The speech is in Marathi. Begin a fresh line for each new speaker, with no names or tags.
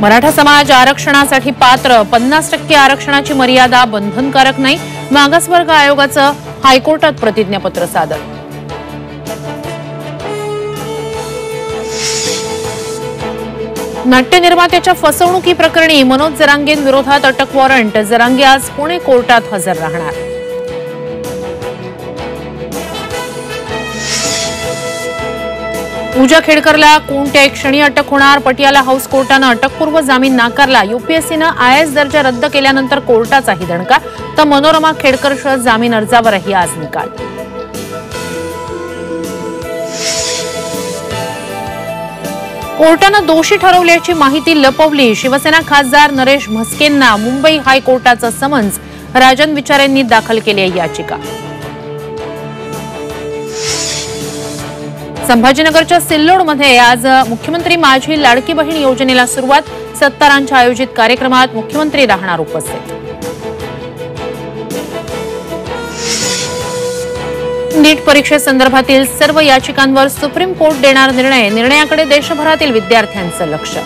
मराठा समाज आरक्षणासाठी पात्र, 50% आरक्षणाची मर्यादा बंधनकारक नाही, मागासवर्ग आयोगाचं हायकोर्टात प्रतिज्ञापत्र सादर. नाट्य निर्मात्याच्या फसवणुकी प्रकरणी मनोज जरांगेंविरोधात अटक वॉरंट. जरांगे आज पुणे कोर्टात हजर राहणार. पूजा खेडकरला कोणत्याही क्षणी अटक होणार. पटियाला हाऊस कोर्टानं अटकपूर्व जामीन नाकारला. यूपीएससीनं आयएस दर्जा रद्द केल्यानंतर कोर्टाचाही दणका. तर मनोरमा खेडकरच्या जामीन अर्जावरही आज निकाल. कोर्टानं दोषी ठरवल्याची माहिती लपवली. शिवसेना खासदार नरेश म्हस्केंना मुंबई हायकोर्टाचं समन्स. राजन विचारेंनी दाखल केली याचिका. संभाजीनगरच्या सिल्लोडमध्ये आज मुख्यमंत्री माझी लाडकी बहीण योजनेला सुरुवात. सत्तारांच्या आयोजित कार्यक्रमात मुख्यमंत्री राहणार उपस्थित. नीट परीक्षेसंदर्भातील सर्व याचिकांवर सुप्रीम कोर्ट देणार निर्णय. निर्णयाकडे देशभरातील विद्यार्थ्यांचं लक्ष.